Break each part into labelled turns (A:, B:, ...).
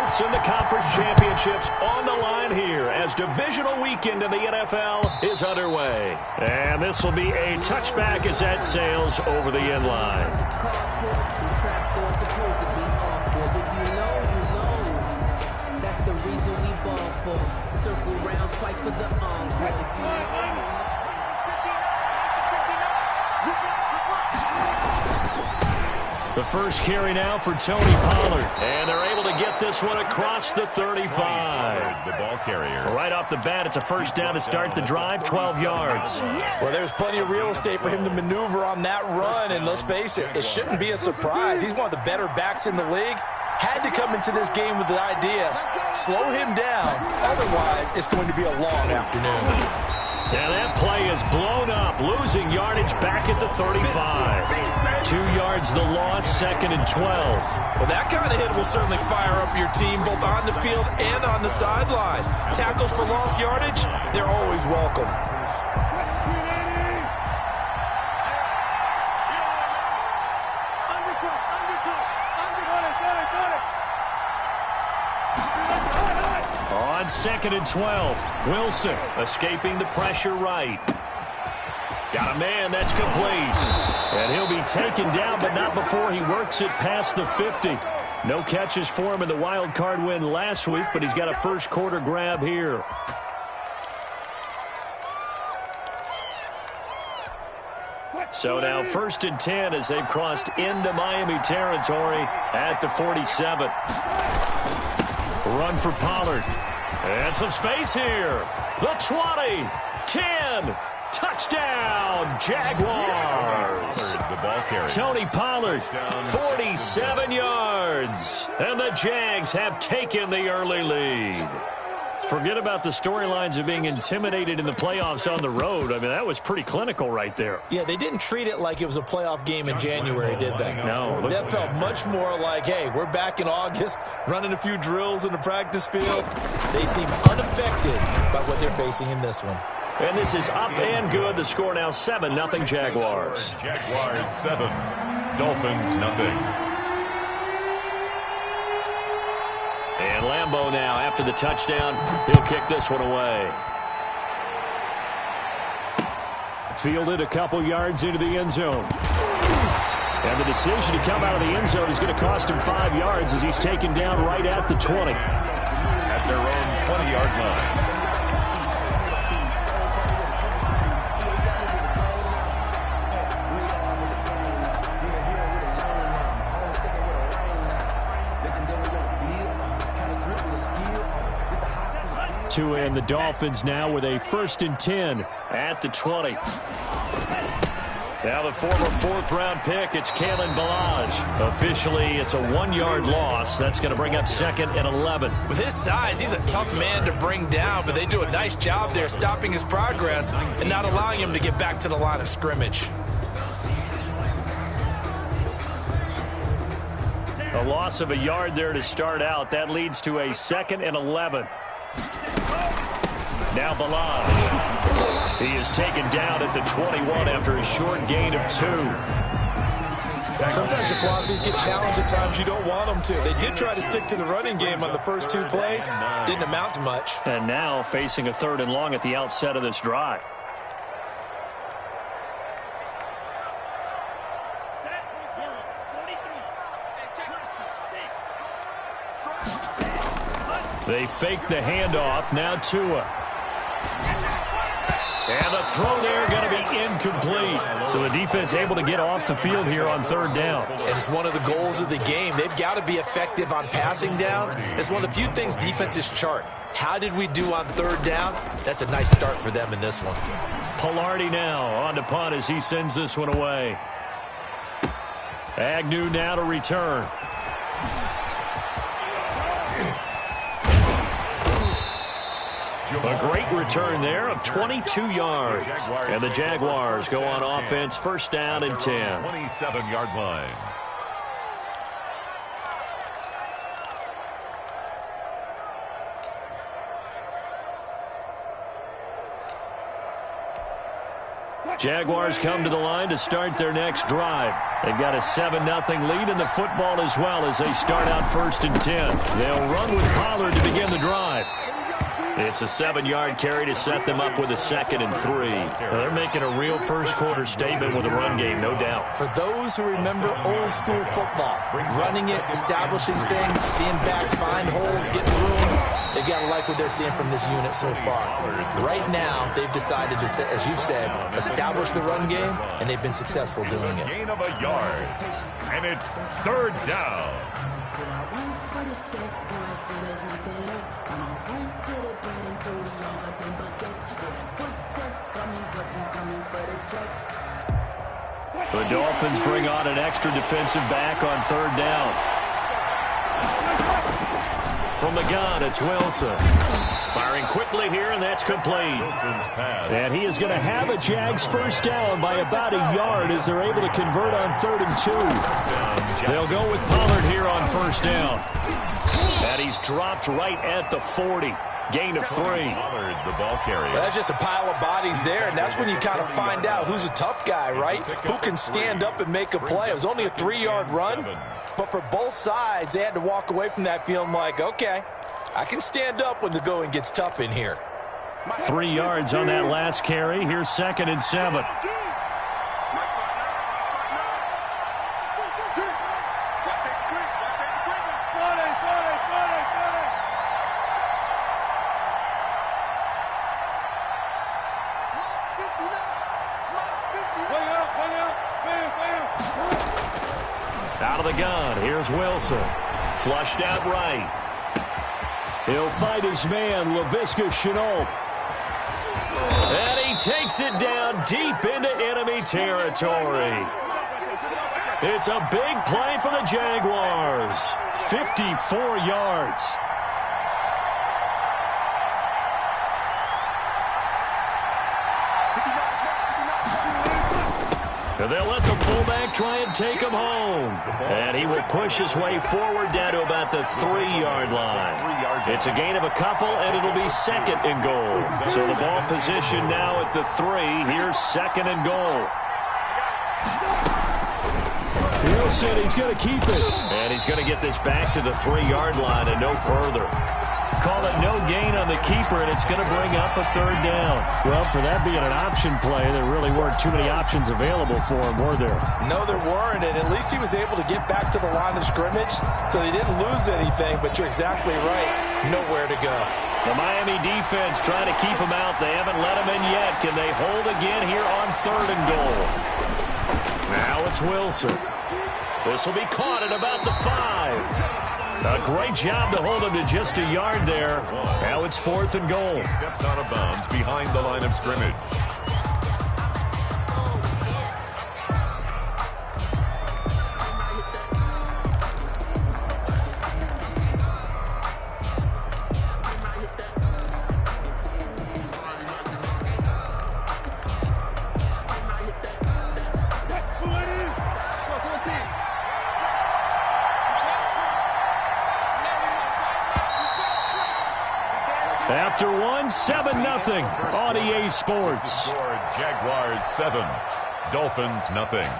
A: Souths and the conference championships on the line here as divisional weekend in the NFL is underway. And this will be a touchback as that sails over the end line.
B: That's the reason we ball for. Circle round twice for the
A: The first carry now for Tony Pollard. And they're able to get this one across the 35.
C: The ball carrier.
A: Right off the bat, it's a first down to start the drive, 12 yards.
D: Well, there's plenty of real estate for him to maneuver on that run. And let's face it, it shouldn't be a surprise. He's one of the better backs in the league. Had to come into this game with the idea, slow him down. Otherwise, it's going to be a long afternoon.
A: Now that play is blown up, losing yardage back at the 35. 2 yards the loss, 2nd and 12.
D: Well, that kind of hit will certainly fire up your team, both on the field and on the sideline. Tackles for lost yardage, they're always welcome.
A: On 2nd and 12, Wilson escaping the pressure right. Got a man, that's complete. And he'll be taken down, but not before he works it past the 50. No catches for him in the wild card win last week, but he's got a first quarter grab here. So now 1st and 10 as they've crossed into Miami territory at the 47. Run for Pollard. And some space here. The 20, 10, touchdown, Jaguars.
C: The ball carrier.
A: Tony Pollard, 47 yards. And the Jags have taken the early lead. Forget about the storylines of being intimidated in the playoffs on the road. I mean, that was pretty clinical right there.
D: Yeah, they didn't treat it like it was a playoff game in January, did they?
A: No.
D: That felt much more like, hey, we're back in August, running a few drills in the practice field. They seem unaffected by what they're facing in this one.
A: And this is up and good. The score now 7-0 Jaguars.
C: Jaguars 7, Dolphins nothing.
A: And Lambeau now, after the touchdown, he'll kick this one away. Fielded a couple yards into the end zone. And the decision to come out of the end zone is going to cost him 5 yards as he's taken down right at the 20.
C: At their own 20-yard line.
A: And the Dolphins now with a 1st and 10 at the 20. Now the former 4th-round pick, it's Kalen Ballage. Officially, it's a 1-yard loss. That's going to bring up 2nd and 11.
D: With his size, he's a tough man to bring down, but they do a nice job there stopping his progress and not allowing him to get back to the line of scrimmage.
A: A loss of a yard there to start out. That leads to a 2nd and 11. Now Ballage. He is taken down at the 21 after a short gain of 2.
D: Sometimes your philosophies get challenged at times you don't want them to. They did try to stick to the running game on the first 2 plays. Didn't amount to much.
A: And now facing a 3rd and long at the outset of this drive. They fake the handoff. Now Tua. And the throw there going to be incomplete. So the defense able to get off the field here on 3rd down.
D: And it's one of the goals of the game. They've got to be effective on passing downs. It's one of the few things defenses chart. How did we do on 3rd down? That's a nice start for them in this one.
A: Palardy now on to punt as he sends this one away. Agnew now to return. A great return there of 22 yards. And the Jaguars go on offense, 1st down and 10.
C: 27-yard line.
A: Jaguars come to the line to start their next drive. They've got a 7-0 lead in the football as well as they start out 1st and 10. They'll run with Pollard to begin the drive. It's a 7-yard carry to set them up with a 2nd and 3. Now they're making a real first-quarter statement with a run game, no doubt.
D: For those who remember old-school football, running it, establishing things, seeing backs find holes, get through them, they've got to like what they're seeing from this unit so far. Right now, they've decided to, as you've said, establish the run game, and they've been successful doing it.
C: Gain of a yard, and it's 3rd down.
A: The Dolphins bring on an extra defensive back on 3rd down. From the gun, it's Wilson. Firing quickly here, and that's complete. And he is going to have a Jags first down by about a yard as they're able to convert on 3rd and 2. They'll go with Pollard here on 1st down. And he's dropped right at the 40. Gain of 3.
C: The ball carrier.
D: Well, that's just a pile of bodies there, and that's when you kind of find out who's a tough guy, right? Who can stand up and make a play. It was only a 3-yard run, but for both sides, they had to walk away from that feeling like, okay, I can stand up when the going gets tough in here.
A: 3 yards on that last carry. Here's 2nd and 7. Out of the gun, here's Wilson. Flushed out right. He'll fight his man, Laviska Shenault. And he takes it down deep into enemy territory. It's a big play for the Jaguars. 54 yards. And they'll let the fullback try and take him home. And he will push his way forward down to about the 3-yard line. It's a gain of a couple, and it'll be 2nd and goal. So the ball position now at the 3. Here's 2nd and goal. Wilson, he's going to keep it. And he's going to get this back to the 3-yard line and no further. Call it no gain on the keeper, and it's going to bring up a 3rd down. Well, for that being an option play, there really weren't too many options available for him, were there?
D: No, there weren't, and at least he was able to get back to the line of scrimmage, so they didn't lose anything, but you're exactly right. Nowhere to go.
A: The Miami defense trying to keep him out. They haven't let him in yet. Can they hold again here on 3rd and goal? Now it's Wilson. This will be caught at about the 5. A great job to hold him to just a yard there. Now it's 4th and goal.
C: Steps out of bounds behind the line of scrimmage.
A: After one, 7-0 on EA Sports.
C: Jaguars 7, Dolphins nothing.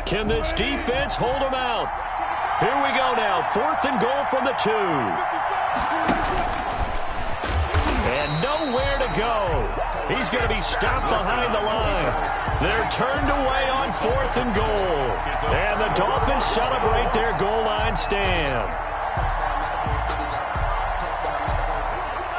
A: Can this defense hold them out? Here we go now, 4th and goal from the 2. And nowhere to go. He's going to be stopped behind the line. They're turned away on 4th and goal. And the Dolphins celebrate their goal line stand.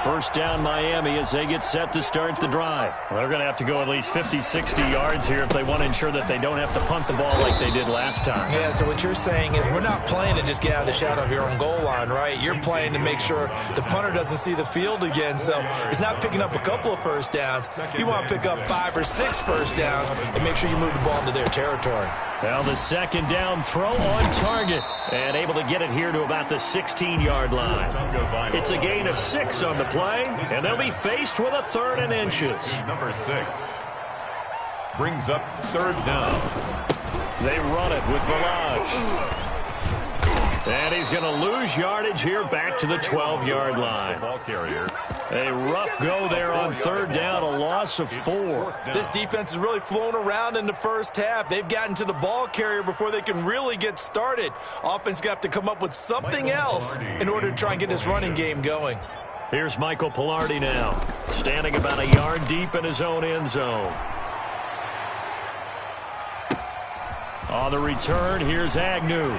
A: First down Miami as they get set to start the drive. Well, they're going to have to go at least 50, 60 yards here if they want to ensure that they don't have to punt the ball like they did last time.
D: Yeah, so what you're saying is we're not playing to just get out of the shadow of your own goal line, right? You're playing to make sure the punter doesn't see the field again. So it's not picking up a couple of first downs. You want to pick up 5 or 6 first downs and make sure you move the ball into their territory.
A: Well, the second down throw on target. And able to get it here to about the 16-yard line. It's a gain of 6 on the play, and they'll be faced with a 3rd and inches.
C: Number 6 brings up 3rd down.
A: They run it with Balazs. And he's going to lose yardage here back to the 12-yard line.
C: Ball carrier.
A: A rough go there on 3rd down, a loss of 4.
D: This defense has really flown around in the first half. They've gotten to the ball carrier before they can really get started. Offense going to have to come up with something else in order to try and get this running game going.
A: Here's Michael Palardy now, standing about a yard deep in his own end zone. On the return, here's Agnew.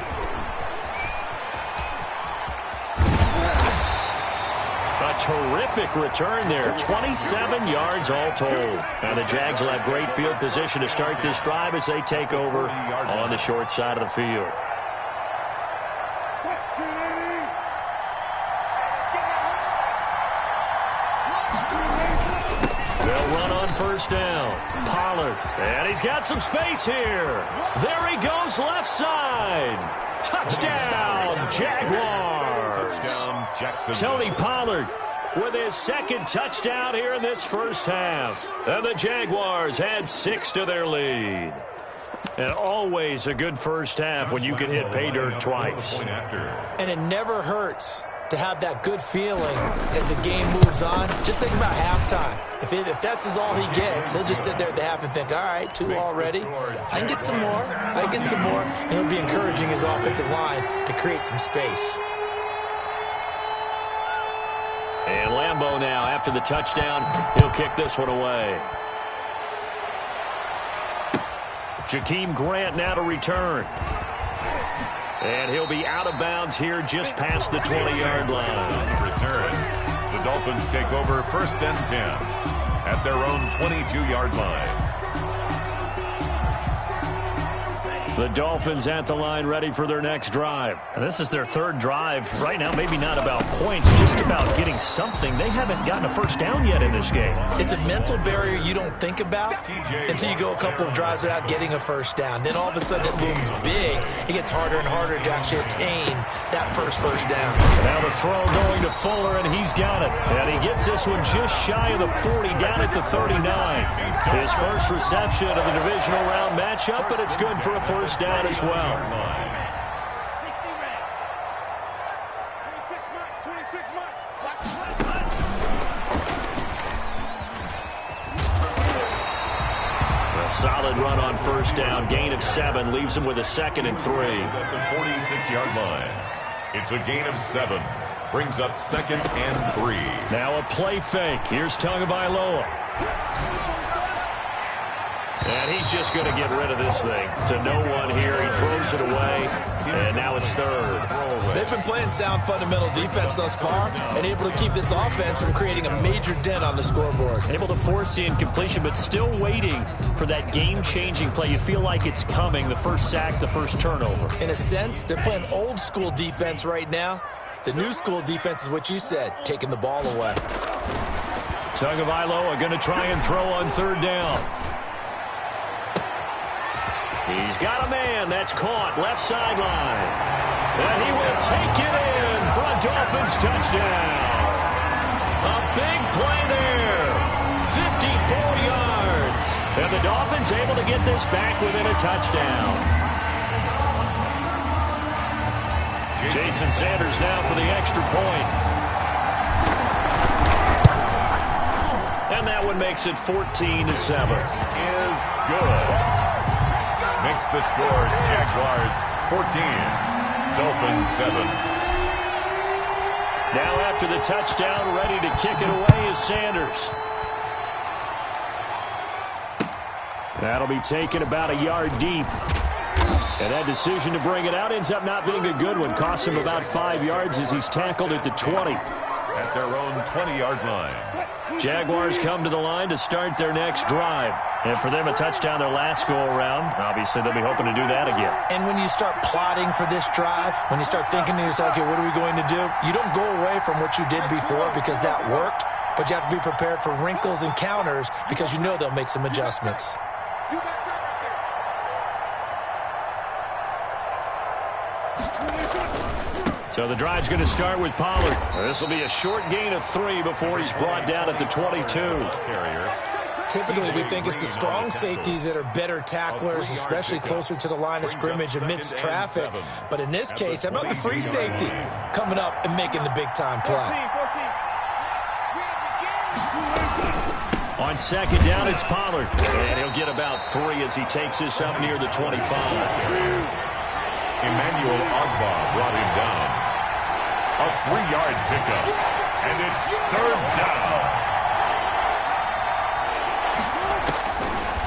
A: A terrific return there, 27 yards all told. And the Jags will have great field position to start this drive as they take over on the short side of the field. They'll run on 1st down. Pollard, and he's got some space here. There he goes, left side. Touchdown, Jaguars.
C: Touchdown, Jacksonville.
A: Tony Pollard with his 2nd touchdown here in this first half. And the Jaguars add 6 to their lead. And always a good first half when you can hit pay dirt twice.
D: And it never hurts to have that good feeling as the game moves on. Just think about halftime. If that's all he gets, he'll just sit there at the half and think, all right, 2 already. I can get some more. I can get some more. And he'll be encouraging his offensive line to create some space.
A: And Lambeau now, after the touchdown, he'll kick this one away. Jakeem Grant now to return. And he'll be out of bounds here just past the 20-yard line.
C: Return. The Dolphins take over 1st and 10 at their own 22-yard line.
A: The Dolphins at the line, ready for their next drive. And this is their 3rd drive. Right now, maybe not about points, just about getting something. They haven't gotten a 1st down yet in this game.
D: It's a mental barrier you don't think about until you go a couple of drives without getting a 1st down. Then all of a sudden it looms big. It gets harder and harder to actually attain that first down.
A: Now the throw going to Fuller, and he's got it. And he gets this one just shy of the 40, down at the 39. His first reception of the divisional round matchup, but it's good for a 1st down as well. A solid run on 1st down, gain of 7, leaves him with a 2nd and 3.
C: At the 46-yard line. It's a gain of 7. Brings up 2nd and 3.
A: Now a play fake. Here's Tagovailoa. And he's just going to get rid of this thing to no one here. He throws it away, and now it's 3rd.
D: They've been playing sound fundamental defense thus far and able to keep this offense from creating a major dent on the scoreboard.
A: Able to force the incompletion, but still waiting for that game-changing play. You feel like it's coming, the first sack, the first turnover.
D: In a sense, they're playing old-school defense right now. The new-school defense is what you said, taking the ball away.
A: Tagovailoa going to try and throw on 3rd down. He's got a man. That's caught. Left sideline. And he will take it in for a Dolphins touchdown. A big play there. 54 yards. And the Dolphins able to get this back within a touchdown. Jason Sanders now for the extra point. And that one makes it 14-7.
C: Is good. Makes the score Jaguars 14, Dolphins 7.
A: Now after the touchdown, ready to kick it away is Sanders. That'll be taken about a yard deep. And that decision to bring it out ends up not being a good one. Costs him about 5 yards as he's tackled at the 20.
C: At their own 20-yard line.
A: Jaguars come to the line to start their next drive. And for them, a touchdown their last go-around. Obviously, they'll be hoping to do that again.
D: And when you start plotting for this drive, when you start thinking to yourself, okay, what are we going to do? You don't go away from what you did before because that worked, but you have to be prepared for wrinkles and counters because you know they'll make some adjustments.
A: So the drive's going to start with Pollard. This will be a short gain of 3 before he's brought down at the 22.
D: Typically, we think it's the strong safeties that are better tacklers, especially closer to the line of scrimmage amidst traffic. But in this case, how about the free safety coming up and making the big-time play?
A: On second down, it's Pollard. And he'll get about 3 as he takes this up near the 25.
C: Emmanuel Ogba brought him down. A 3-yard pickup. And it's 3rd down.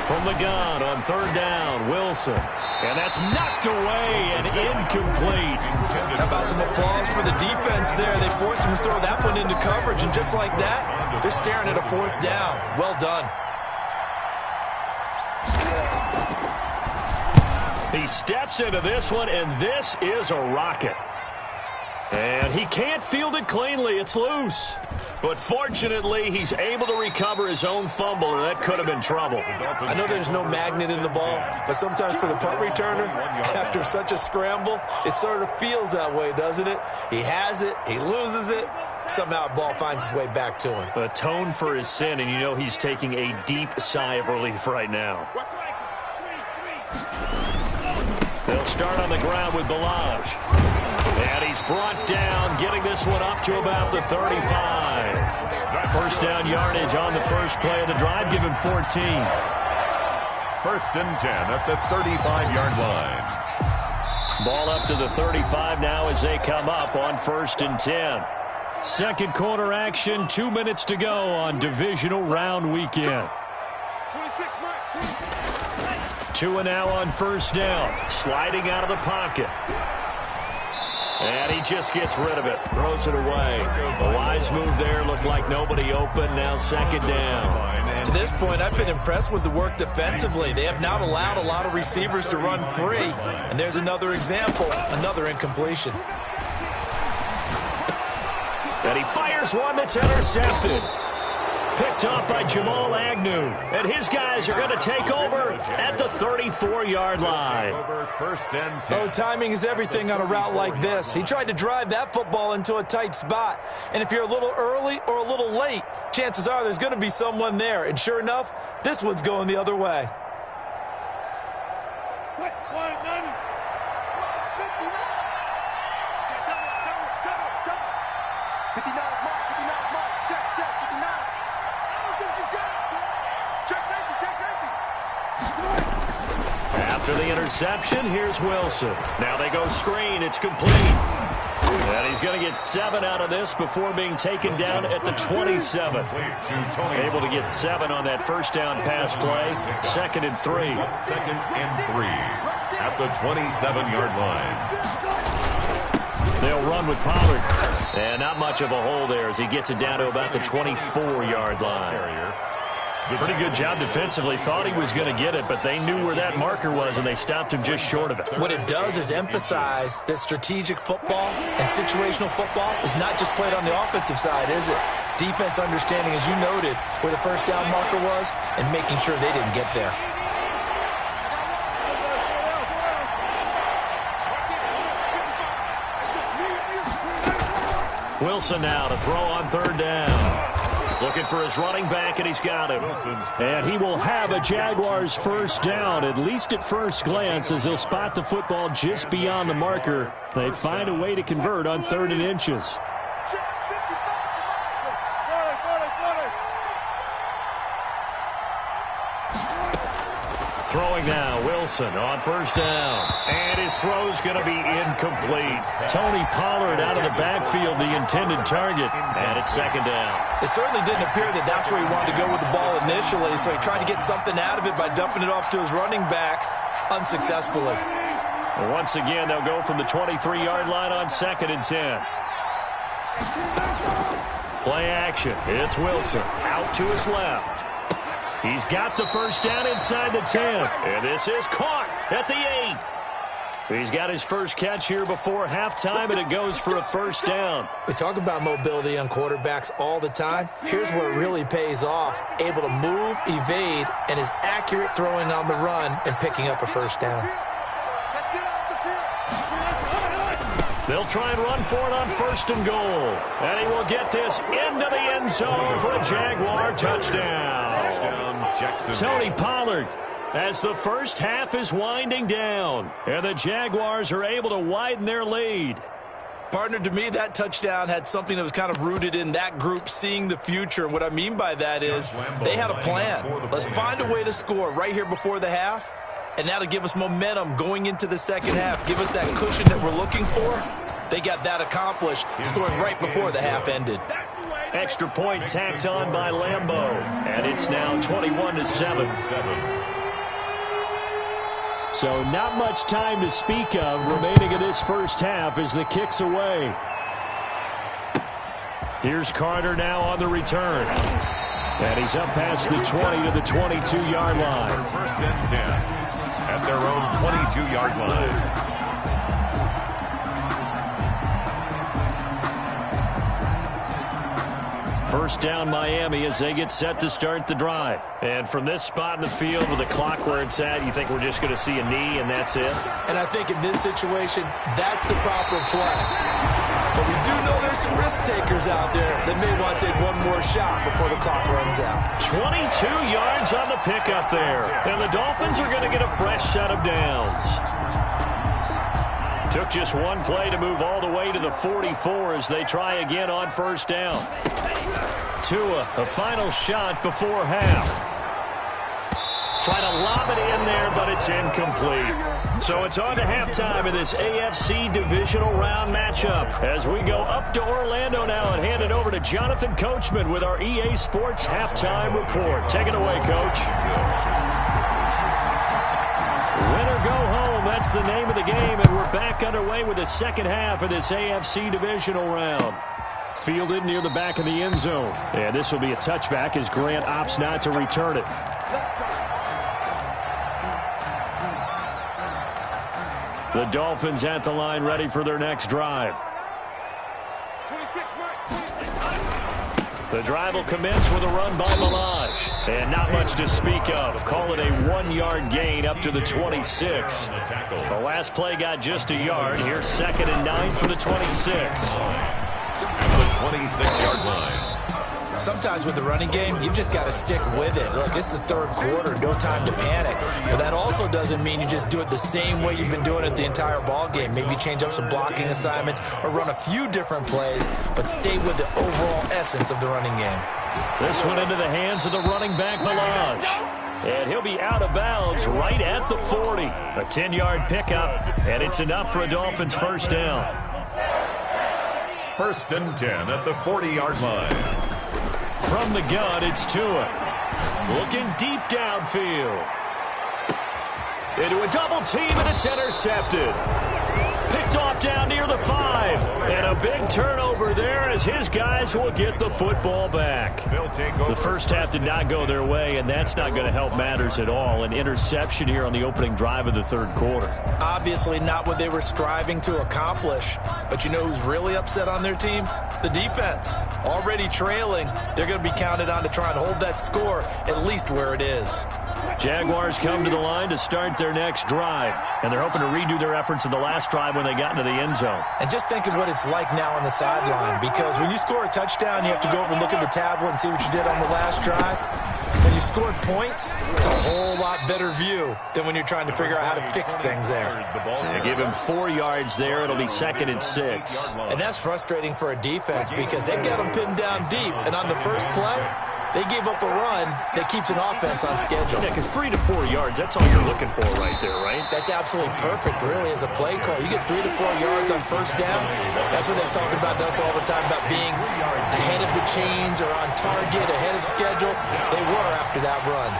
A: From the gun on 3rd down, Wilson. And that's knocked away and incomplete.
D: How about some applause for the defense there? They forced him to throw that one into coverage, and just like that, they're staring at a 4th down. Well done.
A: He steps into this one, and this is a rocket. And he can't field it cleanly. It's loose. But fortunately, he's able to recover his own fumble, or that could have been trouble.
D: I know there's no magnet in the ball, but sometimes for the punt returner, after such a scramble, it sort of feels that way, doesn't it? He has it, he loses it, somehow the ball finds its way back to him.
A: Atone for his sin, and you know he's taking a deep sigh of relief right now. They'll start on the ground with Balaj. And he's brought down, getting this one up to about the 35. First down yardage on the first play of the drive, give him 14.
C: 1st and 10 at the 35-yard line.
A: Ball up to the 35 now as they come up on 1st and 10. Second quarter action, 2 minutes to go on divisional round weekend. 2 and now on 1st down, sliding out of the pocket. And he just gets rid of it, throws it away. A wise move there, looked like nobody open, now 2nd down.
D: To this point, I've been impressed with the work defensively. They have not allowed a lot of receivers to run free. And there's another example, another incompletion.
A: And he fires one that's intercepted. Picked up by Jamal Agnew. And his guys are going to take over at the 34-yard line.
D: Oh, timing is everything on a route like this. He tried to drive that football into a tight spot. And if you're a little early or a little late, chances are there's going to be someone there. And sure enough, this one's going the other way.
A: After the interception, here's Wilson. Now they go screen. It's complete. And he's going to get 7 out of this before being taken down at the 27. Able to get 7 on that first down pass play. 2nd and 3.
C: 2nd and 3 at the 27-yard line.
A: They'll run with Pollard. And not much of a hole there as he gets it down to about the 24-yard line. Pretty good job defensively. Thought he was going to get it, but they knew where that marker was, and they stopped him just short of it.
D: What it does is emphasize that strategic football and situational football is not just played on the offensive side, is it? Defense understanding, as you noted, where the first down marker was and making sure they didn't get there.
A: Wilson now to throw on 3rd down. Looking for his running back, and he's got him. And he will have a Jaguars first down, at least at first glance, as he'll spot the football just beyond the marker. They find a way to convert on 3rd and inches. Throwing now, Wilson on 1st down. And his throw's going to be incomplete. Tony Pollard out of the backfield, the intended target. And it's 2nd down.
D: It certainly didn't appear that that's where he wanted to go with the ball initially, so he tried to get something out of it by dumping it off to his running back unsuccessfully.
A: Once again, they'll go from the 23-yard line on 2nd and 10. Play action. It's Wilson out to his left. He's got the first down inside the 10. And this is caught at the 8. He's got his first catch here before halftime, and it goes for a first down.
D: We talk about mobility on quarterbacks all the time. Here's where it really pays off. Able to move, evade, and is accurate throwing on the run and picking up a first down.
A: They'll try and run for it on 1st and goal. And he will get this into the end zone for a Jaguar touchdown. Tony Pollard, as the first half is winding down, and the Jaguars are able to widen their lead.
D: Partner, to me, that touchdown had something that was kind of rooted in that group seeing the future. And what I mean by that is they had a plan. Let's find a way to score right here before the half. And that'll give us momentum going into the second half. Give us that cushion that we're looking for. They got that accomplished, scoring right before the half ended.
A: Extra point tacked on by Lambeau. And it's now 21-7. So not much time to speak of remaining in this first half as the kick's away. Here's Carter now on the return. And he's up past the 20 to the 22-yard line.
C: First and 10 at their own 22-yard line.
A: First down Miami as they get set to start the drive. And from this spot in the field with the clock where it's at, you think we're just going to see a knee and that's it?
D: And I think in this situation, that's the proper play. But we do know there's some risk takers out there that may want to take one more shot before the clock runs out.
A: 22 yards on the pickup there. And the Dolphins are going to get a fresh set of downs. Took just one play to move all the way to the 44 as they try again on first down. Tua, a final shot before half. Try to lob it in there, but it's incomplete. So it's on to halftime in this AFC divisional round matchup. As we go up to Orlando now and hand it over to Jonathan Coachman with our EA Sports halftime report. Take it away, Coach. Win or go home, that's the name of the game, and we're back underway with the second half of this AFC divisional round. Fielded near the back of the end zone. And this will be a touchback as Grant opts not to return it. The Dolphins at the line ready for their next drive. The drive will commence with a run by Malage. And not much to speak of. Call it a 1-yard gain up to the 26. The last play got just a yard. Here's 2nd and 9 for the 26.
C: At the 26-yard line.
D: Sometimes with the running game, you've just got to stick with it. Look, it's the third quarter, no time to panic. But that also doesn't mean you just do it the same way you've been doing it the entire ball game. Maybe change up some blocking assignments or run a few different plays, but stay with the overall essence of the running game.
A: This one into the hands of the running back, Malage. And he'll be out of bounds right at the 40. A 10-yard pickup, and it's enough for a Dolphins first down.
C: First and 10 at the 40-yard line.
A: From the gun, it's Tua. Looking deep downfield. Into a double team, and it's intercepted. Picked off down near the 5. And a big turnover there as his guys will get the football back. The first half did not go their way, and that's not going to help matters at all. An interception here on the opening drive of the third quarter.
D: Obviously not what they were striving to accomplish. But you know who's really upset on their team? The defense. Already trailing, they're going to be counted on to try and hold that score at least where it is.
A: Jaguars come to the line to start their next drive, and they're hoping to redo their efforts in the last drive when they got into the end zone.
D: And just think of what it's like now on the sideline, because when you score a touchdown, you have to go over and look at the tablet and see what you did on the last drive. When you scored points, it's a whole lot better view than when you're trying to figure out how to fix things there.
A: They give him 4 yards there. It'll be 2nd and 6.
D: And that's frustrating for a defense because they've got them pinned down deep. And on the first play, they gave up a run that keeps an offense on schedule.
A: Yeah, because 3 to 4 yards, that's all you're looking for right there, right?
D: That's absolutely perfect, really, as a play call. You get 3 to 4 yards on first down. That's what they talk about us all the time, about being ahead of the chains or on target, ahead of schedule. They were after that run.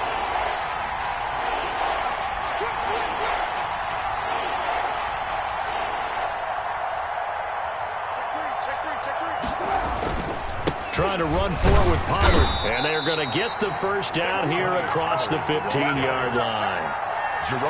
A: Trying to run forward with Pollard, and they're going to get the first down here across the 15-yard line.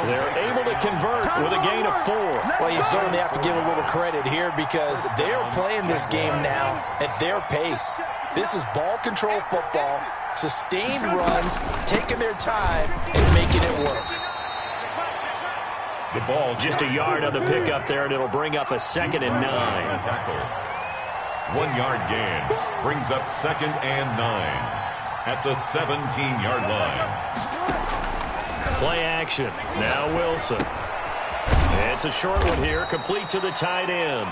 A: They're able to convert with a gain of 4.
D: Well, you certainly have to give a little credit here because they're playing this game now at their pace. This is ball control football, sustained runs, taking their time, and making it work.
C: The ball
A: Just a yard on the pickup there, and it'll bring up a 2nd and 9.
C: Tackle. 1 yard gain brings up 2nd and 9 at the 17-yard line.
A: Play action. Now Wilson. It's a short one here, complete to the tight end.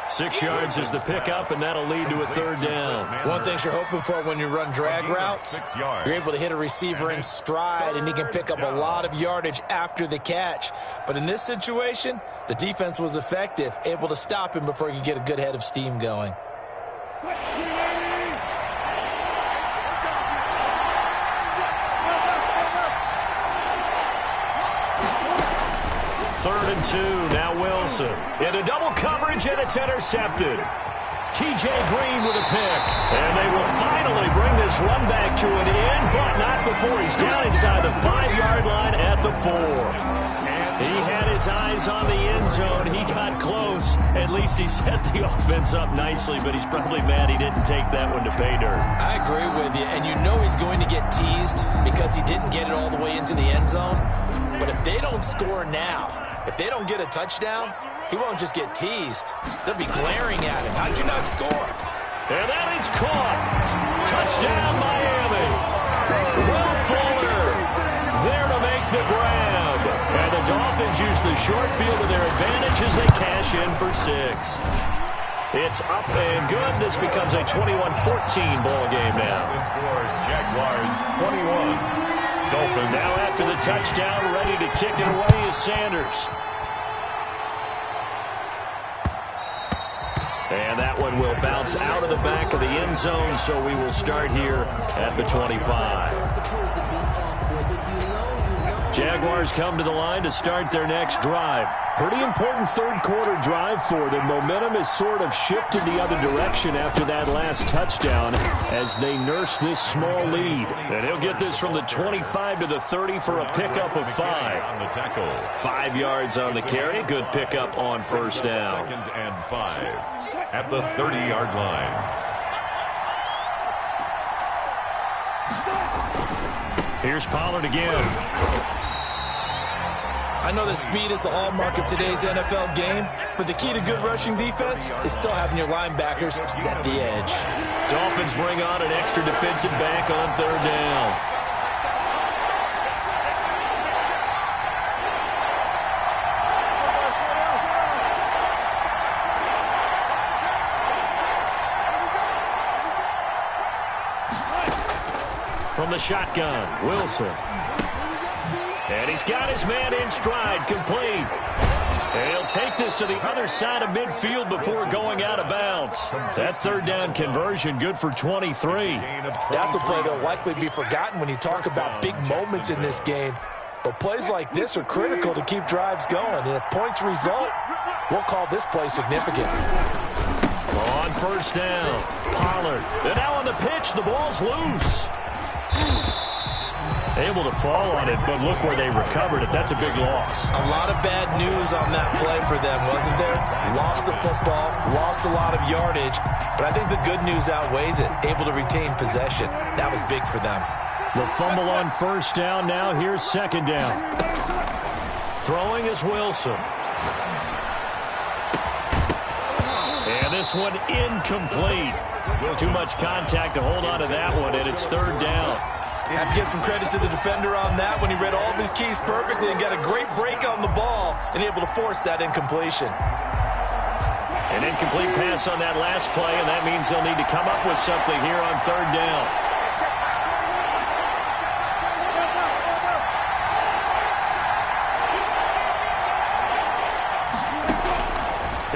A: 6 yards is the pickup, and that'll lead to a 3rd down.
D: One thing you're hoping for when you run drag routes, you're able to hit a receiver in stride, and he can pick up a lot of yardage after the catch. But in this situation, the defense was effective, able to stop him before he could get a good head of steam going.
A: 3rd and 2, now Wilson. Into double coverage, and it's intercepted. T.J. Green with a pick. And they will finally bring this run back to an end, but not before he's down inside the 5-yard line at the 4. He had his eyes on the end zone. He got close. At least he set the offense up nicely, but he's probably mad he didn't take that one to pay dirt.
D: I agree with you, and you know he's going to get teased because he didn't get it all the way into the end zone. But if they don't score now, if they don't get a touchdown, he won't just get teased. They'll be glaring at him. How'd you not score?
A: And that is caught. Touchdown, Miami. Will Fuller there to make the grab. And the Dolphins use the short field to their advantage as they cash in for 6. It's up and good. This becomes a 21-14 ball game now.
C: The score, Jaguars 21. Dolphins.
A: Now after the touchdown, ready to kick it away is Sanders. And that one will bounce out of the back of the end zone, so we will start here at the 25. Jaguars come to the line to start their next drive. Pretty important 3rd quarter drive for them. Momentum has sort of shifted the other direction after that last touchdown as they nurse this small lead. And he'll get this from the 25 to the 30 for a pickup of 5.
C: On the tackle.
A: 5 yards on the carry. Good pickup on 1st down.
C: 2nd and 5 at the 30-yard line.
A: Here's Pollard again.
D: I know that speed is the hallmark of today's NFL game, but the key to good rushing defense is still having your linebackers set the edge.
A: Dolphins bring on an extra defensive back on 3rd down. From the shotgun, Wilson. And he's got his man in stride, complete. And he'll take this to the other side of midfield before going out of bounds. That 3rd down conversion, good for 23.
D: That's a play that'll likely be forgotten when you talk about big moments in this game. But plays like this are critical to keep drives going. And if points result, we'll call this play significant.
A: On 1st down, Pollard. And now on the pitch, the ball's loose. Able to fall on it, but look where they recovered it. That's a big loss.
D: A lot of bad news on that play for them, wasn't there? Lost the football, lost a lot of yardage, but I think the good news outweighs it. Able to retain possession. That was big for them.
A: The fumble on 1st down. Now here's 2nd down. Throwing is Wilson. And this one incomplete. Too much contact to hold on to that one, and it's 3rd down.
D: Have to give some credit to the defender on that when he read all of his keys perfectly and got a great break on the ball and able to force that incompletion.
A: An incomplete pass on that last play, and that means they'll need to come up with something here on 3rd down.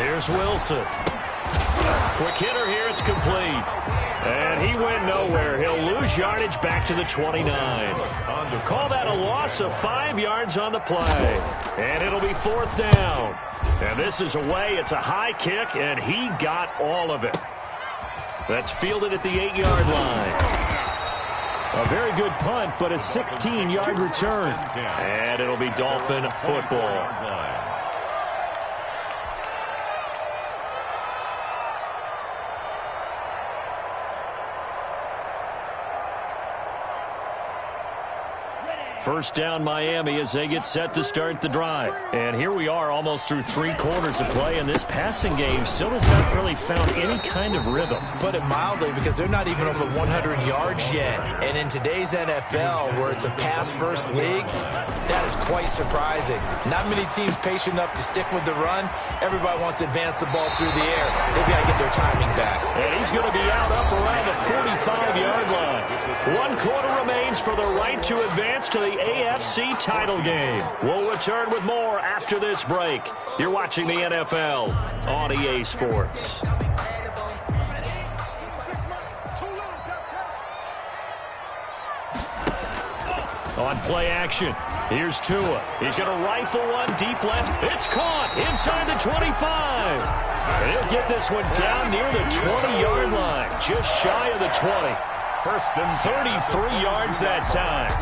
A: Here's Wilson. Quick hitter here, it's complete. And he went nowhere. He'll lose yardage back to the 29. Call that a loss of 5 yards on the play. And it'll be 4th down. And this is away. It's a high kick, and he got all of it. That's fielded at the 8-yard line. A very good punt, but a 16-yard return. And it'll be Dolphin football. First down Miami as they get set to start the drive. And here we are almost through 3 quarters of play, and this passing game still has not really found any kind of rhythm.
D: Put it mildly, because they're not even over 100 yards yet. And in today's NFL, where it's a pass-first league, that is quite surprising. Not many teams patient enough to stick with the run. Everybody wants to advance the ball through the air. They've got to get their timing back.
A: And he's going to be out up around the 45-yard line. 1 quarter remains for the right to advance to the AFC title game. We'll return with more after this break. You're watching the NFL on EA Sports. On play action, here's Tua. He's going to rifle one deep left. It's caught inside the 25. And he'll get this one down near the 20-yard line, just shy of the 20.
C: First and
A: 33 yards that time.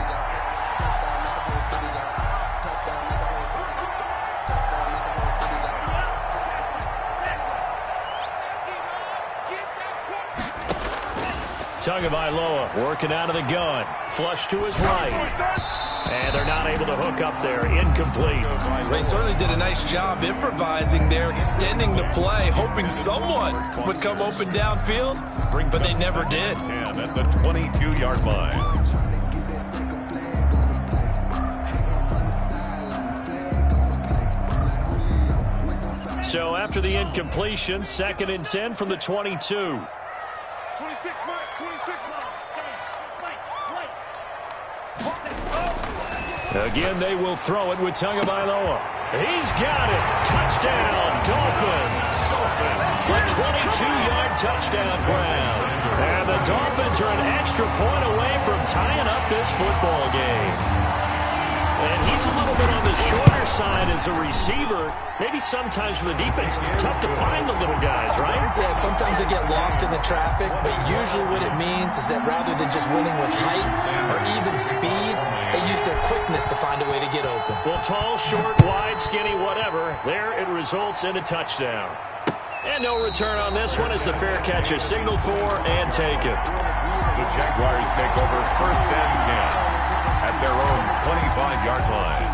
A: Tagovailoa working out of the gun. Flush to his right. And they're not able to hook up there. Incomplete.
D: They certainly did a nice job improvising there, extending the play, hoping someone would come open downfield, but they never did.
C: 10 at the 22-yard line.
A: So after the incompletion, 2nd and 10 from the 22. Again, they will throw it with Tagovailoa. He's got it. Touchdown, Dolphins. A 22-yard touchdown grab. And the Dolphins are an extra point away from tying up this football game. And he's a little bit on the shorter side as a receiver. Maybe sometimes for the defense, tough to find the little guys, right?
D: Yeah, sometimes they get lost in the traffic, but usually what it means is that rather than just winning with height or even speed, they use their quickness to find a way to get open.
A: Well, tall, short, wide, skinny, whatever, there it results in a touchdown. And no return on this one as the fair catch is signaled for and taken.
C: The Jaguars take over 1st and 10. At their own 25-yard line.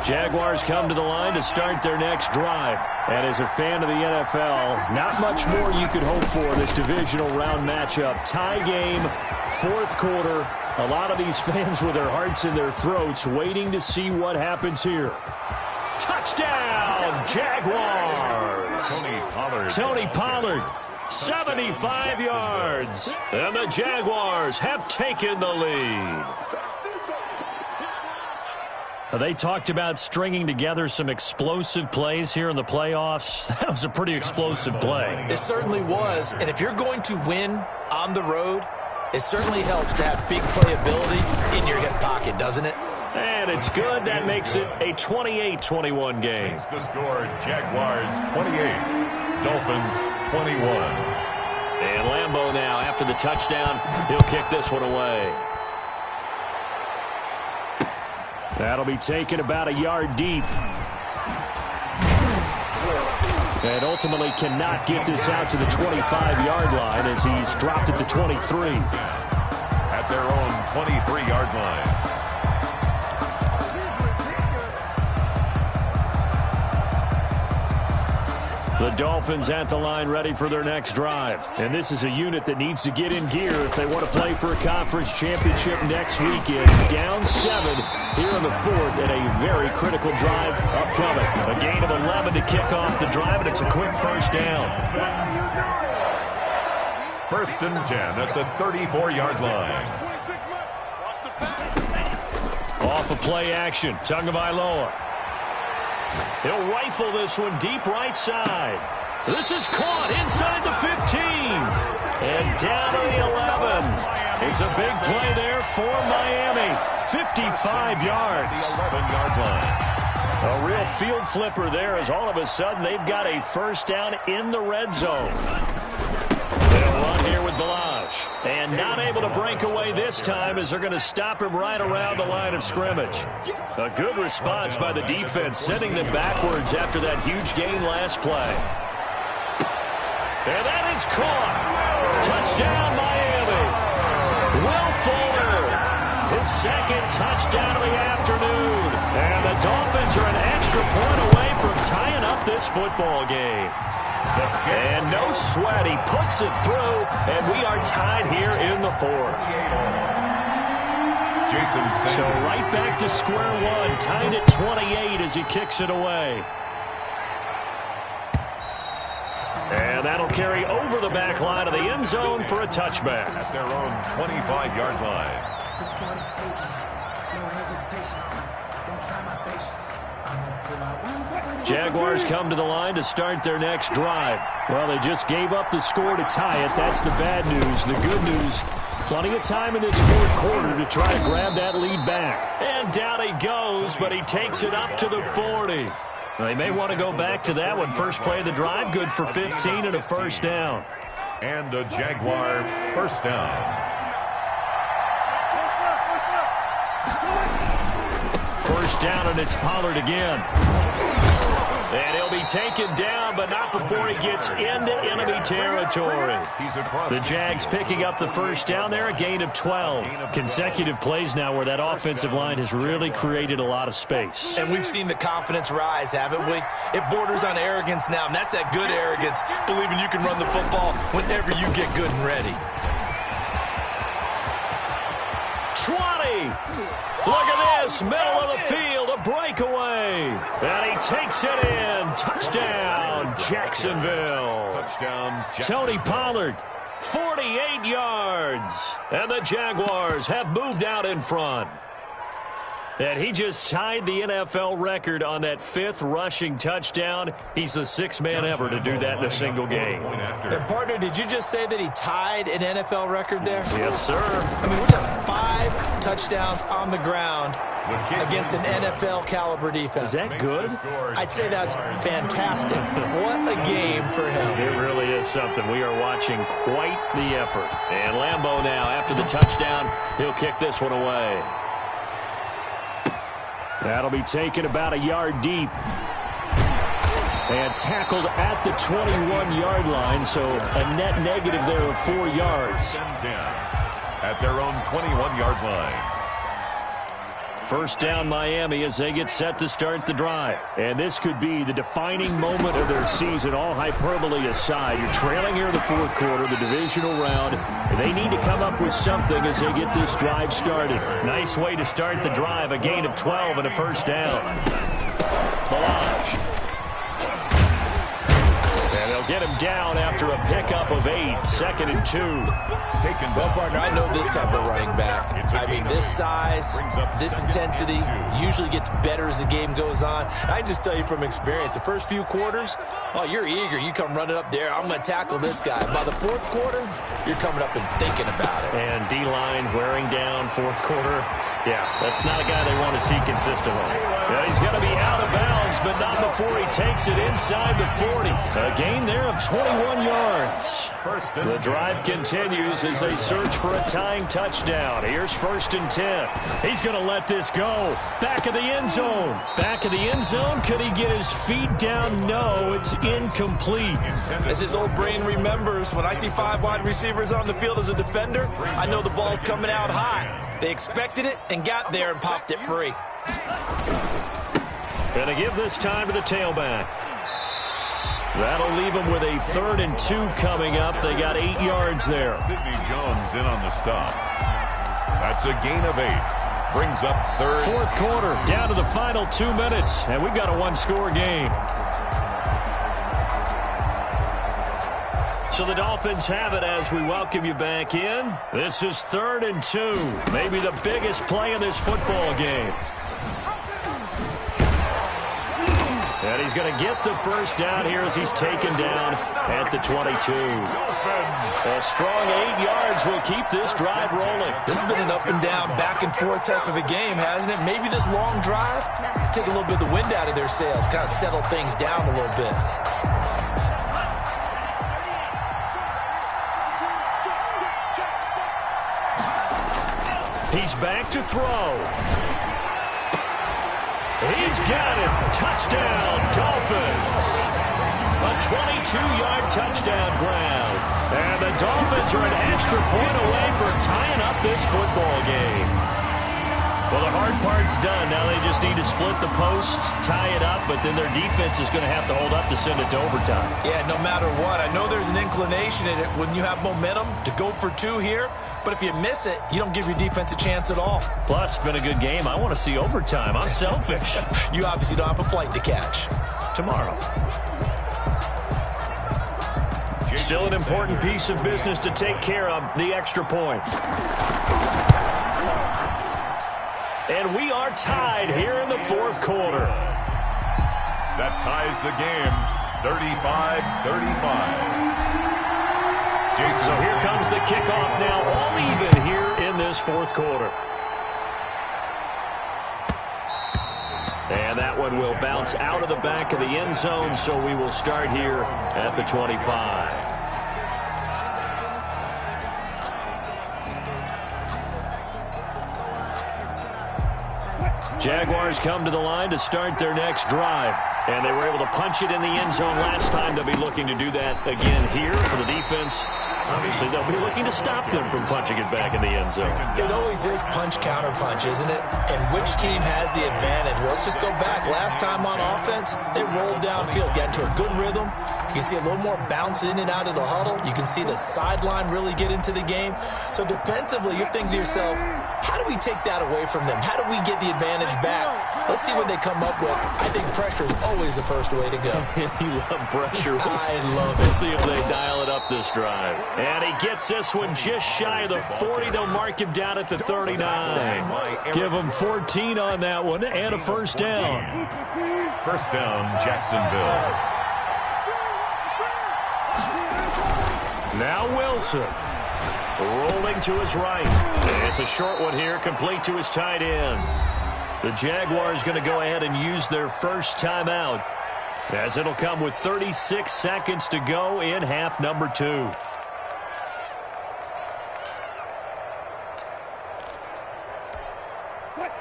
A: Jaguars come to the line to start their next drive. And as a fan of the NFL, not much more you could hope for this divisional round matchup. Tie game, 4th quarter. A lot of these fans with their hearts in their throats waiting to see what happens here. Touchdown, Jaguars! Tony Pollard. 75 yards, and the Jaguars have taken the lead. They talked about stringing together some explosive plays here in the playoffs. That was a pretty explosive play.
D: It certainly was, and if you're going to win on the road, it certainly helps to have big playability in your hip pocket, doesn't it?
A: And it's good. That makes it a 28-21 game.
C: The score, Jaguars 28. Dolphins 21.
A: And Lambeau now, after the touchdown, he'll kick this one away. That'll be taken about a yard deep. And ultimately cannot get this out to the 25-yard line as he's dropped it to 23.
C: At their own 23-yard line.
A: The Dolphins at the line ready for their next drive. And this is a unit that needs to get in gear if they want to play for a conference championship next weekend. Down 7 here in the 4th and a very critical drive upcoming. A gain of 11 to kick off the drive, and it's a quick first down.
C: 1st and 10 at the 34-yard line.
A: Off of play action, Tagovailoa. He'll rifle this one deep right side. This is caught inside the 15. And down to the 11. It's a big play there for Miami. 55 yards.
C: 11-yard line.
A: A real field flipper there as all of a sudden they've got a first down in the red zone. They'll run here with Ballage. And not able to break away this time as they're going to stop him right around the line of scrimmage. A good response by the defense, sending them backwards after that huge gain last play. And that is caught. Touchdown, Miami. His second touchdown of the afternoon. And the Dolphins are an extra point away from tying up this football game. And no sweat. He puts it through, and we are tied here in the fourth. So right back to square one, tied at 28 as he kicks it away. And that'll carry over the back line of the end zone for a touchback.
C: At their own 25-yard line.
A: Jaguars come to the line to start their next drive. Well, they just gave up the score to tie it. That's the bad news. The good news, plenty of time in this fourth quarter to try to grab that lead back. And down he goes, but he takes it up to the 40. They may want to go back to that one. First play of the drive, good for 15 and a first down.
C: And a Jaguar first down.
A: First down, and it's Pollard again. And he'll be taken down, but not before he gets into enemy territory. The Jags picking up the first down there, a gain of 12. Consecutive plays now where that offensive line has really created a lot of space.
D: And we've seen the confidence rise, haven't we? It borders on arrogance now, and that's that good arrogance, believing you can run the football whenever you get good and ready.
A: 20! Look at this, middle of the field, a breakaway. And he takes it in. Touchdown, Jacksonville.
C: Touchdown,
A: Tony Pollard, 48 yards. And the Jaguars have moved out in front. And he just tied the NFL record on that 5th rushing touchdown. He's the 6th man ever to do that in a single game.
D: And, partner, did you just say that he tied an NFL record there?
A: Yes, sir.
D: I mean, we're talking 5 touchdowns on the ground against an NFL-caliber defense.
A: Is that good?
D: I'd say that's fantastic. What a game for him.
A: It really is something. We are watching quite the effort. And Lambeau now, after the touchdown, he'll kick this one away. That'll be taken about a yard deep. And tackled at the 21-yard line, so a net negative there of 4 yards.
C: At their own 21-yard line.
A: First down Miami as they get set to start the drive. And this could be the defining moment of their season, all hyperbole aside. You're trailing here in the fourth quarter, the divisional round. And they need to come up with something as they get this drive started. Nice way to start the drive, a gain of 12 and a first down. Balazs. And they'll get him down after a pickup of 8, 2nd and 2.
D: Well, partner, I know this type of running back. I mean, this size, this intensity usually gets better as the game goes on. I just tell you from experience, the first few quarters, oh, you're eager. You come running up there, I'm going to tackle this guy. By the fourth quarter, you're coming up and thinking about it.
A: And D-line wearing down fourth quarter. Yeah, that's not a guy they want to see consistently. Yeah, he's going to be out of bounds, but not before he takes it inside the 40. A gain there of 21 yards. The drive continues as they search for a tying touchdown. Here's 1st and 10. He's going to let this go. Back of the end zone. Back of the end zone. Could he get his feet down? No, it's incomplete.
D: As his old brain remembers, when I see 5 wide receivers on the field as a defender, I know the ball's coming out high. They expected it and got there and popped it free.
A: Going to give this time to the tailback. That'll leave them with a 3rd and 2 coming up. They got 8 yards there.
C: Sidney Jones in on the stop. That's a gain of 8. Brings up 3rd.
A: Fourth quarter, down to the final 2 minutes, and we've got a 1-score game. So the Dolphins have it as we welcome you back in. This is 3rd and 2, maybe the biggest play in this football game. And he's going to get the first down here as he's taken down at the 22. A strong 8 yards will keep this drive rolling.
D: This has been an up and down, back and forth type of a game, hasn't it? Maybe this long drive take a little bit of the wind out of their sails, kind of settle things down a little bit.
A: He's back to throw. He's got it. Touchdown, Dolphins. A 22-yard touchdown grab. And the Dolphins are an extra point away from tying up this football game. Well, the hard part's done. Now they just need to split the post, tie it up, but then their defense is going to have to hold up to send it to overtime.
D: Yeah, no matter what. I know there's an inclination in it when you have momentum to go for two here, but if you miss it, you don't give your defense a chance at all.
A: Plus, it's been a good game. I want to see overtime. I'm selfish.
D: You obviously don't have a flight to catch.
A: Tomorrow. Still an important piece of business to take care of, the extra point. And we are tied here in the fourth quarter.
C: That ties the game, 35-35.
A: So here comes the kickoff now, all even here in this fourth quarter. And that one will bounce out of the back of the end zone, so we will start here at the 25. Jaguars come to the line to start their next drive. And they were able to punch it in the end zone last time. They'll be looking to do that again here for the defense. Obviously, they'll be looking to stop them from punching it back in the end zone.
D: It always is punch-counter-punch, isn't it? And which team has the advantage? Well, let's just go back. Last time on offense, they rolled downfield, got into a good rhythm. You can see a little more bounce in and out of the huddle. You can see the sideline really get into the game. So defensively, you're thinking to yourself, how do we take that away from them? How do we get the advantage back? Let's see what they come up with. I think pressure is always the first way to go.
A: You love pressure.
D: I love it.
A: We'll see if they dial it up this drive. And he gets this one just shy of the 40. They'll mark him down at the 39. Give him 14 on that one and a first down.
C: First down, Jacksonville.
A: Now Wilson. Rolling to his right. It's a short one here, complete to his tight end. The Jaguars going to go ahead and use their first timeout, as it'll come with 36 seconds to go in half number 2.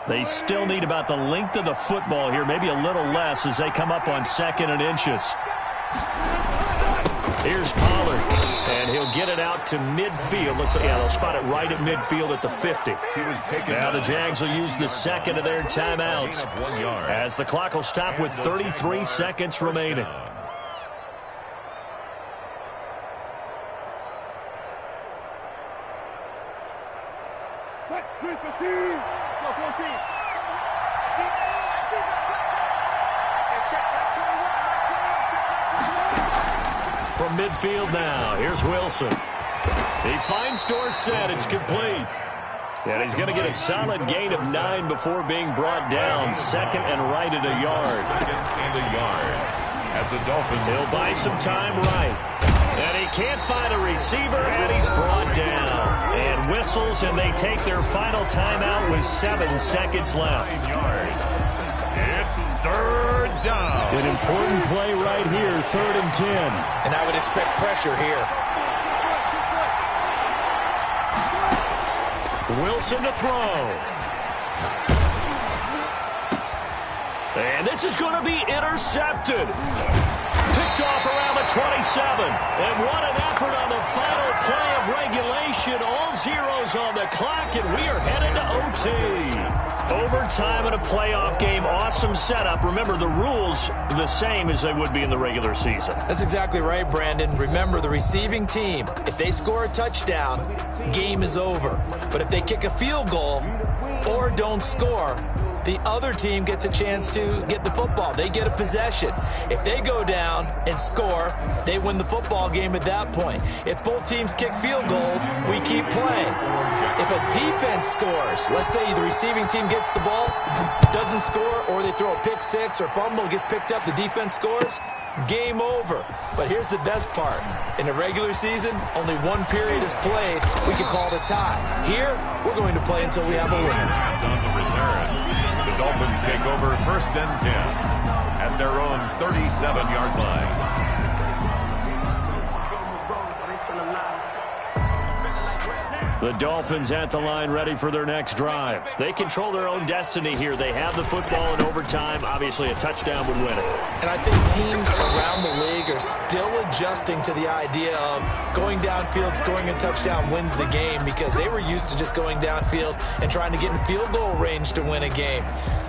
A: They still need about the length of the football here, maybe a little less as they come up on 2nd and inches. Here's Pollard, and he'll get it out to midfield. Looks like, yeah, they'll spot it right at midfield at the 50. Now the Jags will use the second of their timeouts as the clock will stop with 33 seconds remaining. From midfield now, here's Wilson. He finds Dorsett. It's complete. And he's going to get a solid gain of 9 before being brought down. 2nd and right at a yard.
C: 2nd and a yard. At the Dolphins.
A: He'll buy some time right. And he can't find a receiver, and he's brought down. And whistles, and they take their final timeout with 7 seconds left.
C: It's 3rd down.
A: An important play right here, 3rd and 10.
D: And I would expect pressure here.
A: Wilson to throw. And this is going to be intercepted. Picked off around the 27. And what an effort on the final play of regulation. All zeros on the clock, and we are headed to OT. Overtime in a playoff game. Awesome setup. Remember, the rules are the same as they would be in the regular season.
D: That's exactly right, Brandon. Remember, the receiving team, if they score a touchdown, game is over. But if they kick a field goal or don't score, the other team gets a chance to get the football. They get a possession. If they go down and score, they win the football game at that point. If both teams kick field goals, we keep playing. If a defense scores, let's say the receiving team gets the ball, doesn't score, or they throw a pick six or fumble, gets picked up, the defense scores, game over. But here's the best part. In the regular season, only one period is played. We can call it a tie. Here, we're going to play until we have a win.
C: On the return. The Dolphins take over 1st and 10 at their own 37-yard line.
A: The Dolphins at the line ready for their next drive. They control their own destiny here. They have the football in overtime. Obviously, a touchdown would win it.
D: And I think teams around the league are still adjusting to the idea of going downfield, scoring a touchdown wins the game, because they were used to just going downfield and trying to get in field goal range to win a game.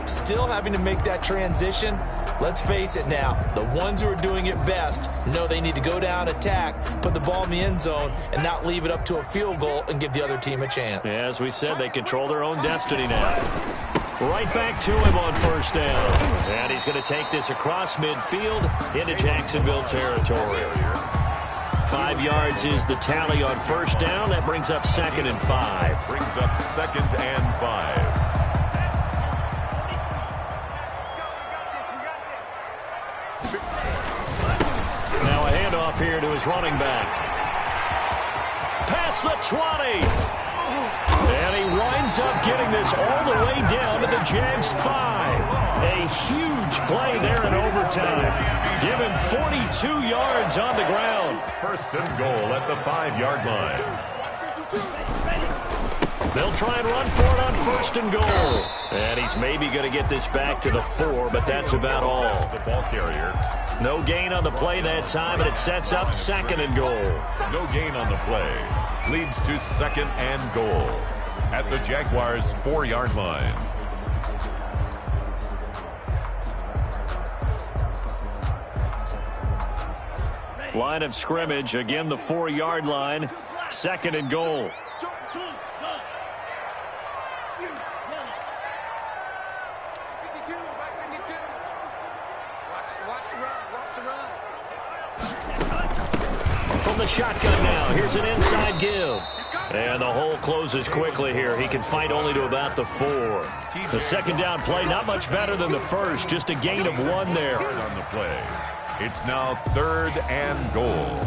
D: Still having to make that transition. Let's face it now, the ones who are doing it best know they need to go down, attack, put the ball in the end zone, and not leave it up to a field goal and give the other team a chance.
A: Yeah, as we said, they control their own destiny now. Right back to him on first down. And he's going to take this across midfield into Jacksonville territory. 5 yards is the tally on first down. That brings up 2nd and 5.
C: Brings up 2nd and 5.
A: Now a handoff here to his running back. Past the 20. And he winds up getting this all the way down to the Jags 5. A huge play there in overtime. Given 42 yards on the ground.
C: First and goal at the 5-yard line.
A: They'll try and run for it on first and goal. And he's maybe going to get this back to the 4, but that's about all.
C: The ball carrier.
A: No gain on the play that time, and it sets up 2nd and goal.
C: No gain on the play. Leads to 2nd and goal at the Jaguars' 4-yard line.
A: Line of scrimmage, again the 4-yard line. 2nd and goal. From the shotgun now, here's an inside give. And the hole closes quickly here. He can fight only to about the 4. The 2nd down play, not much better than the first. Just a gain of 1 there.
C: On the play. It's now 3rd and goal.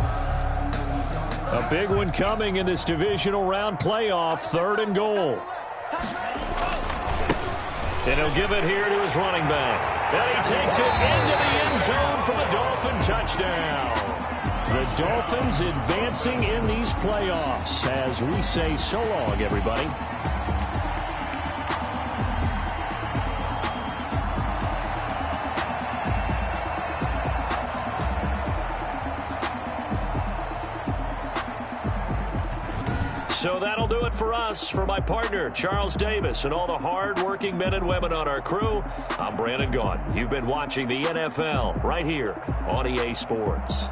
A: A big one coming in this divisional round playoff. 3rd and goal. And he'll give it here to his running back. And he takes it into the end zone for the Dolphin touchdown. The Dolphins advancing in these playoffs as we say so long, everybody. So that'll do it for us. For my partner, Charles Davis, and all the hard-working men and women on our crew, I'm Brandon Gaudin. You've been watching the NFL right here on EA Sports.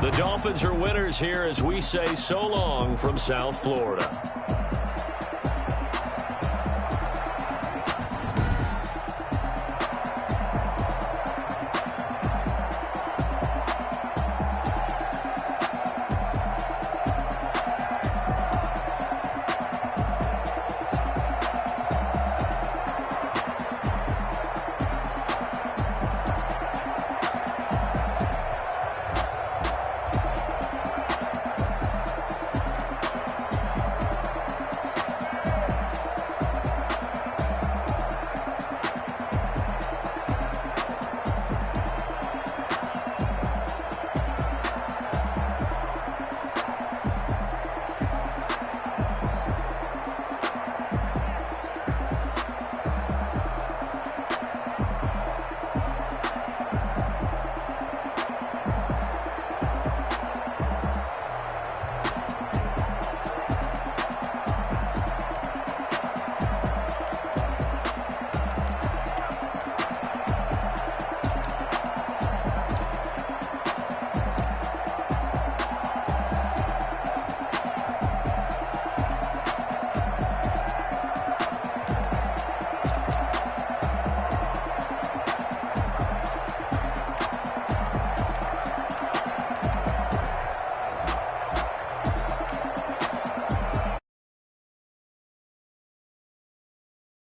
A: The Dolphins are winners here as we say so long from South Florida.